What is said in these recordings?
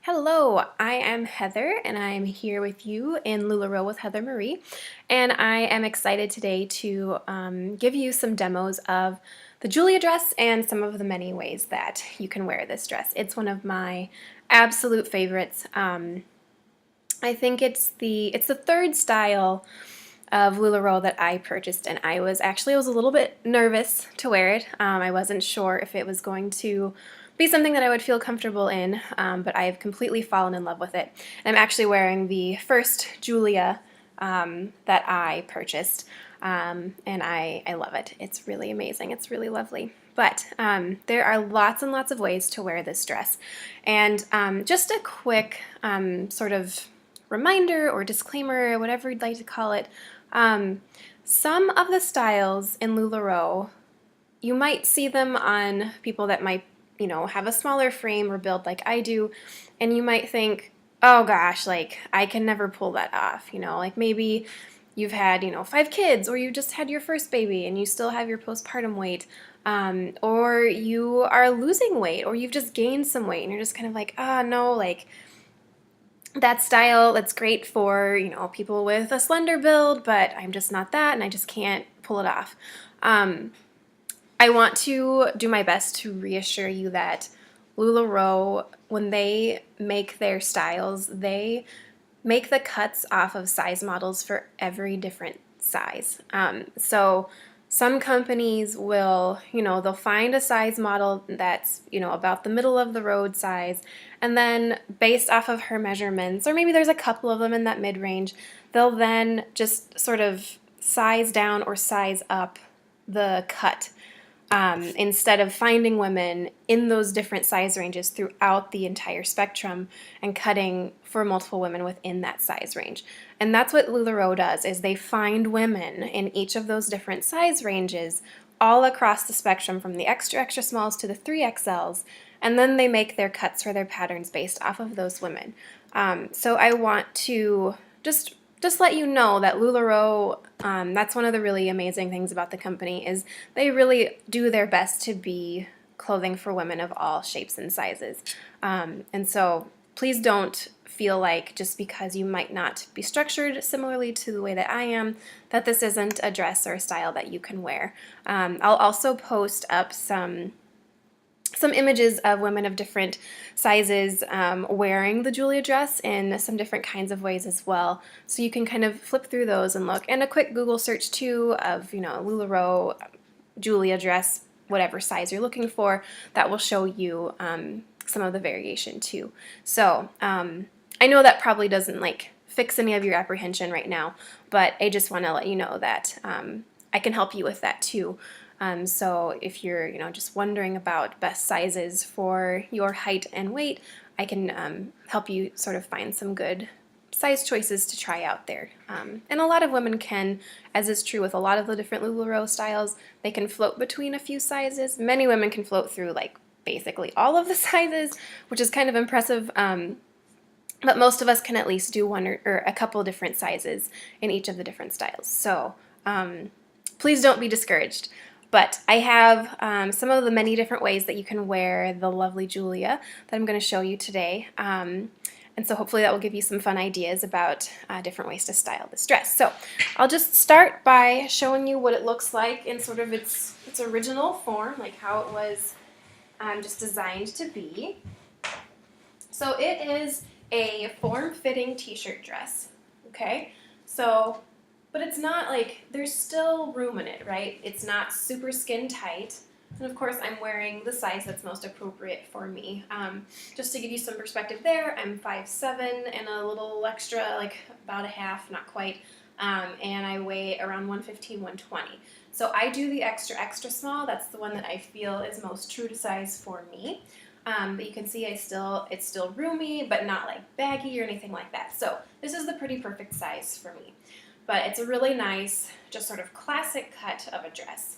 Hello, I am Heather and I'm here with you in LuLaRoe with Heather Marie, and I am excited today to give you some demos of the Julia dress and some of the many ways that you can wear this dress. It's one of my absolute favorites. I think it's the third style of LuLaRoe that I purchased, and I was a little bit nervous to wear it. I wasn't sure if it was going to be something that I would feel comfortable in, but I have completely fallen in love with it. And I'm actually wearing the first Julia that I purchased, and I love it. It's really amazing. It's really lovely. But there are lots and lots of ways to wear this dress. And just a quick sort of reminder or disclaimer, whatever you'd like to call it. Some of the styles in LuLaRoe, you might see them on people that might, have a smaller frame or build like I do, and you might think, oh gosh, like I can never pull that off, like maybe you've had, 5 kids, or you just had your first baby and you still have your postpartum weight, or you are losing weight, or you've just gained some weight and you're just kind of like, no, like that style, that's great for, people with a slender build, but I'm just not that, and I just can't pull it off. I want to do my best to reassure you that LuLaRoe, when they make their styles, they make the cuts off of size models for every different size. So some companies will, they'll find a size model that's, about the middle of the road size, and then based off of her measurements, or maybe there's a couple of them in that mid-range, they'll then just sort of size down or size up the cut. Instead of finding women in those different size ranges throughout the entire spectrum and cutting for multiple women within that size range. And that's what LuLaRoe does, is they find women in each of those different size ranges all across the spectrum, from the extra extra smalls to the 3XLs, and then they make their cuts for their patterns based off of those women. So I want to just let you know that LuLaRoe, that's one of the really amazing things about the company, is they really do their best to be clothing for women of all shapes and sizes. And so please don't feel like, just because you might not be structured similarly to the way that I am, that this isn't a dress or a style that you can wear. I'll also post up some images of women of different sizes wearing the Julia dress in some different kinds of ways as well. So you can kind of flip through those and look. And a quick Google search too of, LuLaRoe Julia dress, whatever size you're looking for, that will show you some of the variation too. So I know that probably doesn't fix any of your apprehension right now, but I just want to let you know that I can help you with that too. So if you're, just wondering about best sizes for your height and weight, I can help you sort of find some good size choices to try out there. And a lot of women can, as is true with a lot of the different LuLaRoe styles, they can float between a few sizes. Many women can float through basically all of the sizes, which is kind of impressive. But most of us can at least do one or a couple different sizes in each of the different styles. So please don't be discouraged. But I have some of the many different ways that you can wear the lovely Julia that I'm going to show you today. And so hopefully that will give you some fun ideas about different ways to style this dress. So I'll just start by showing you what it looks like in sort of its original form, like how it was just designed to be. So it is a form-fitting t-shirt dress, okay? But it's not there's still room in it, right? It's not super skin tight. And of course I'm wearing the size that's most appropriate for me. Just to give you some perspective there, I'm 5'7" and a little extra, about a half, not quite. And I weigh around 115, 120. So I do the extra extra small. That's the one that I feel is most true to size for me. But you can see it's still roomy, but not baggy or anything like that. So this is the pretty perfect size for me. But it's a really nice, just sort of classic cut of a dress.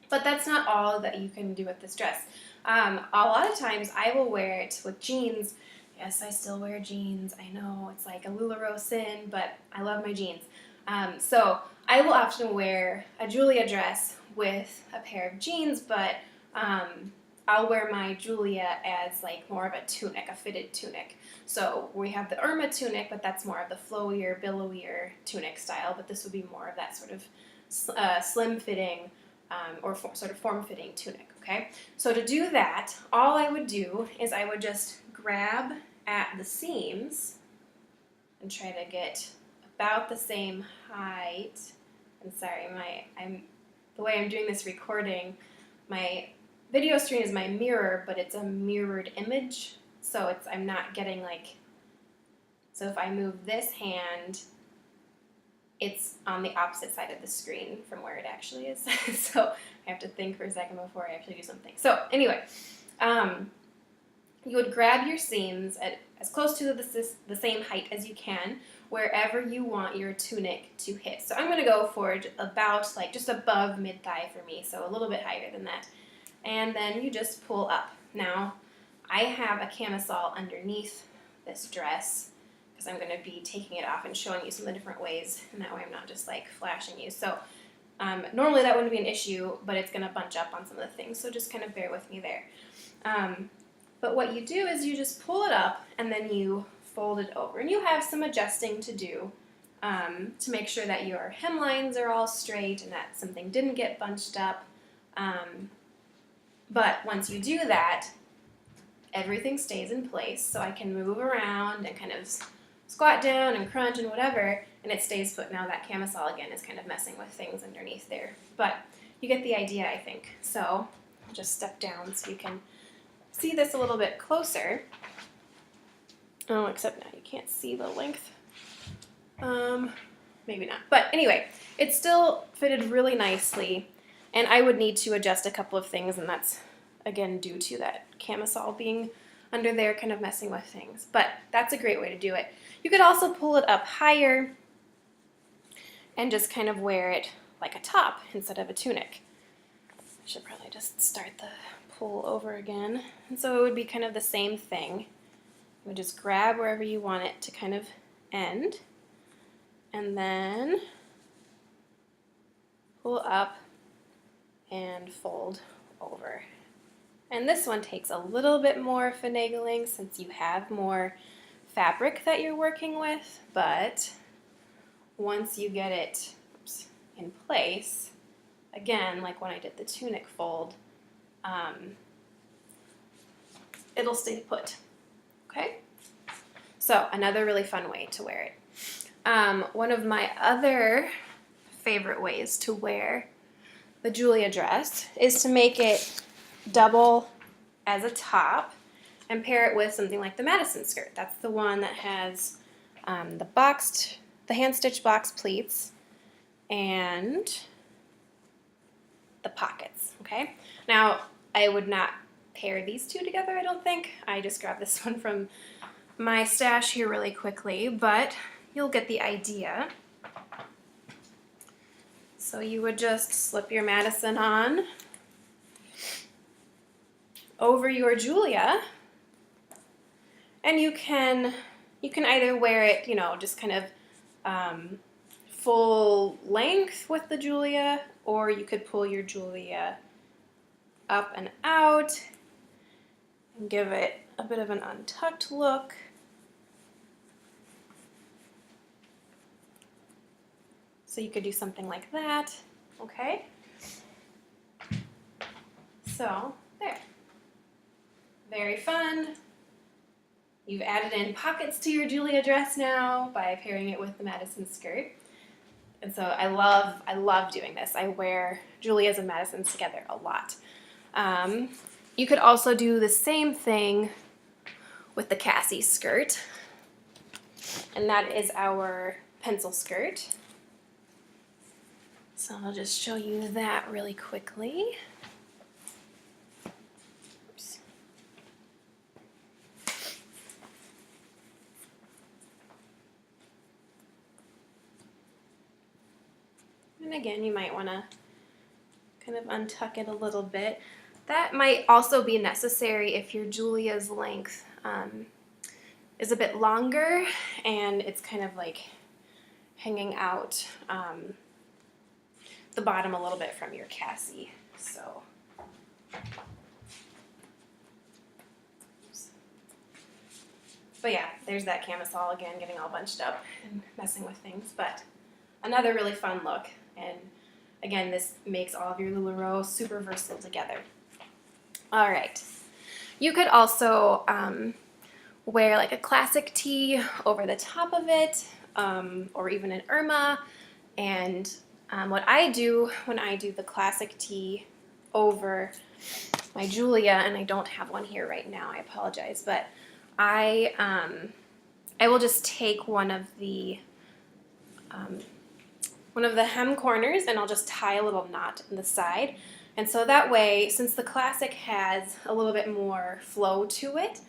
But that's not all that you can do with this dress. A lot of times I will wear it with jeans. Yes, I still wear jeans. I know it's like a LuLaRoe sin, but I love my jeans. So I will often wear a Julia dress with a pair of jeans, but I'll wear my Julia as like more of a tunic, a fitted tunic. So we have the Irma tunic, but that's more of the flowier, billowier tunic style, but this would be more of that sort of slim fitting sort of form fitting tunic, okay? So to do that, all I would do is I would just grab at the seams and try to get about the same height. And sorry, the way I'm doing this recording, my video screen is my mirror, but it's a mirrored image, so I'm not getting like, so if I move this hand, it's on the opposite side of the screen from where it actually is. So I have to think for a second before I actually do something. So anyway, you would grab your seams at as close to the same height as you can, wherever you want your tunic to hit. So I'm going to go for about like just above mid-thigh for me, so a little bit higher than that. And then you just pull up. Now, I have a camisole underneath this dress because I'm going to be taking it off and showing you some of the different ways, and that way I'm not just like flashing you. So normally that wouldn't be an issue, but it's going to bunch up on some of the things, so just kind of bear with me there. But what you do is you just pull it up and then you fold it over. And you have some adjusting to do to make sure that your hemlines are all straight and that something didn't get bunched up. But once you do that, everything stays in place, so I can move around and kind of squat down and crunch and whatever, and it stays put. Now that camisole again is kind of messing with things underneath there. But you get the idea, I think. So I'll just step down so you can see this a little bit closer. Oh, except now you can't see the length. Maybe not. But anyway, it's still fitted really nicely, and I would need to adjust a couple of things, and that's, again, due to that camisole being under there kind of messing with things. But that's a great way to do it. You could also pull it up higher and just kind of wear it like a top instead of a tunic. I should probably just start the pull over again. And so it would be kind of the same thing. You would just grab wherever you want it to kind of end, and then pull up and fold over. And this one takes a little bit more finagling since you have more fabric that you're working with, but once you get it in place, again, like when I did the tunic fold, it'll stay put, okay? So another really fun way to wear it. One of my other favorite ways to wear the Julia dress is to make it double as a top and pair it with something like the Madison skirt. That's the one that has the hand-stitched box pleats and the pockets, okay? Now, I would not pair these two together, I don't think. I just grabbed this one from my stash here really quickly, but you'll get the idea. So you would just slip your Madison on over your Julia, and you can either wear it, you know, just kind of full length with the Julia, or you could pull your Julia up and out and give it a bit of an untucked look. So you could do something like that, okay? So, there. Very fun. You've added in pockets to your Julia dress now by pairing it with the Madison skirt. And so I love doing this. I wear Julias and Madisons together a lot. You could also do the same thing with the Cassie skirt. And that is our pencil skirt. So I'll just show you that really quickly. Oops. And again, you might want to kind of untuck it a little bit. That might also be necessary if your Julia's length is a bit longer and it's kind of like hanging out the bottom a little bit from your Cassie. So But yeah, there's that camisole again, getting all bunched up and messing with things. But another really fun look. And again, this makes all of your LuLaRoe super versatile together. All right. You could also wear like a classic tee over the top of it, or even an Irma. And what I do when I do the classic tee over my Julia, and I don't have one here right now, I apologize, but I will just take one of the hem corners and I'll just tie a little knot in the side. And so that way, since the classic has a little bit more flow to it,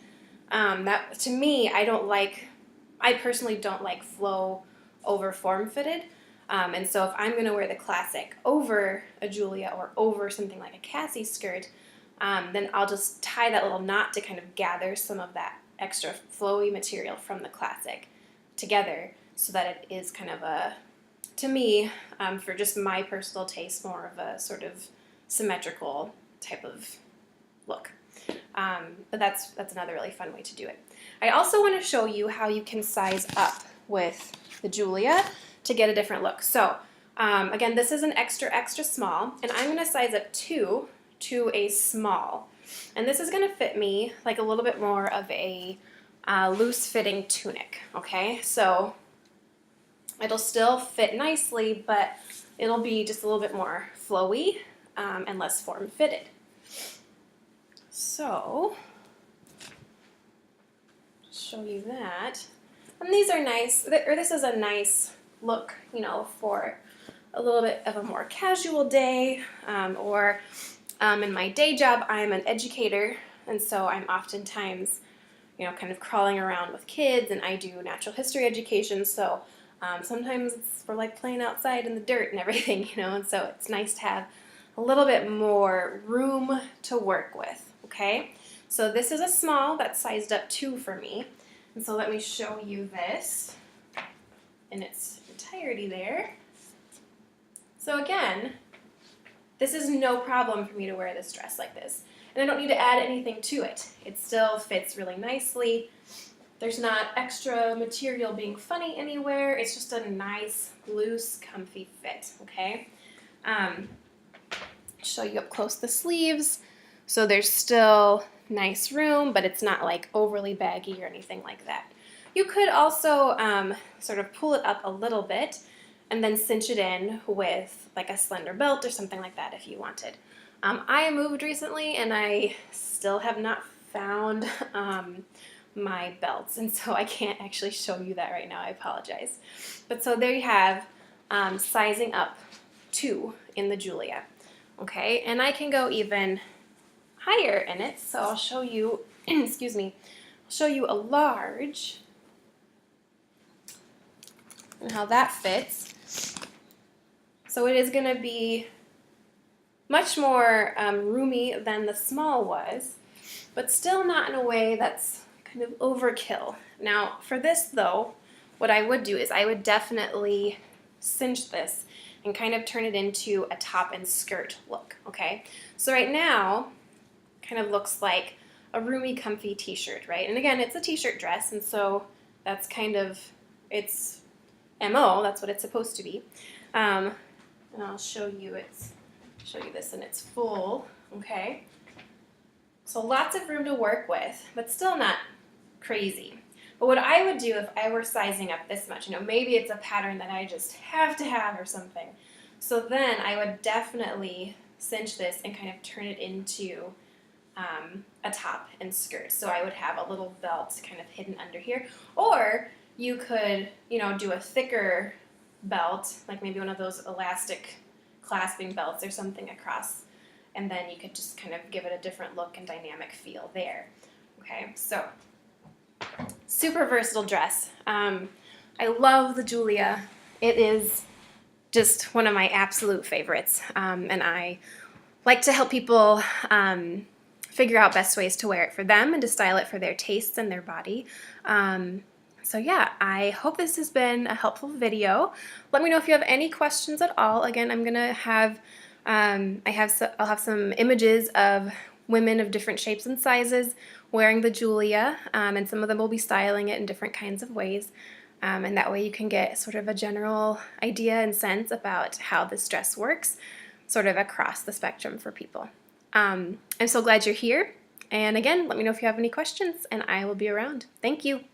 that to me, I personally don't like flow over form-fitted. And so if I'm going to wear the classic over a Julia or over something like a Cassie skirt, then I'll just tie that little knot to kind of gather some of that extra flowy material from the classic together so that it is kind of a, to me, for just my personal taste, more of a sort of symmetrical type of look. But that's another really fun way to do it. I also want to show you how you can size up with the Julia to get a different look. So again, this is an extra, extra small, and I'm going to size up 2 to a small. And this is going to fit me like a little bit more of a loose fitting tunic, okay? So it'll still fit nicely, but it'll be just a little bit more flowy and less form-fitted. So, show you that. And these are nice, or this is a nice look, you know, for a little bit of a more casual day, or in my day job, I'm an educator, and so I'm oftentimes, you know, kind of crawling around with kids, and I do natural history education, so sometimes we're like playing outside in the dirt and everything, you know, and so it's nice to have a little bit more room to work with, okay? So this is a small that's sized up 2 for me, and so let me show you this in its entirety there. So again, this is no problem for me to wear this dress like this, and I don't need to add anything to it. It still fits really nicely. There's not extra material being funny anywhere. It's just a nice, loose, comfy fit, okay? Show you up close the sleeves. So there's still nice room, but it's not like overly baggy or anything like that. You could also sort of pull it up a little bit and then cinch it in with like a slender belt or something like that if you wanted. I moved recently and I still have not found my belts, and so I can't actually show you that right now. I apologize. But so there you have sizing up 2 in the Julia. Okay, and I can go even higher in it, so I'll show you, excuse me, I'll show you a large and how that fits. So it is going to be much more roomy than the small was, but still not in a way that's kind of overkill. Now for this though, what I would do is I would definitely cinch this and kind of turn it into a top and skirt look, okay? So right now, kind of looks like a roomy, comfy t-shirt, right? And again, it's a t-shirt dress, and so that's kind of its MO, that's what it's supposed to be. And I'll show you this in its full, okay? So lots of room to work with, but still not crazy. But what I would do if I were sizing up this much, you know, maybe it's a pattern that I just have to have or something. So then I would definitely cinch this and kind of turn it into a top and skirt. So I would have a little belt kind of hidden under here. Or you could, you know, do a thicker belt, like maybe one of those elastic clasping belts or something across. And then you could just kind of give it a different look and dynamic feel there. Okay, so super versatile dress. I love the Julia. It is just one of my absolute favorites, and I like to help people figure out best ways to wear it for them and to style it for their tastes and their body. So yeah, I hope this has been a helpful video. Let me know if you have any questions at all. Again, I'm gonna have I'll have some images of women of different shapes and sizes wearing the Julia, and some of them will be styling it in different kinds of ways. And that way you can get sort of a general idea and sense about how this dress works, sort of across the spectrum for people. I'm so glad you're here. And again, let me know if you have any questions, and I will be around. Thank you.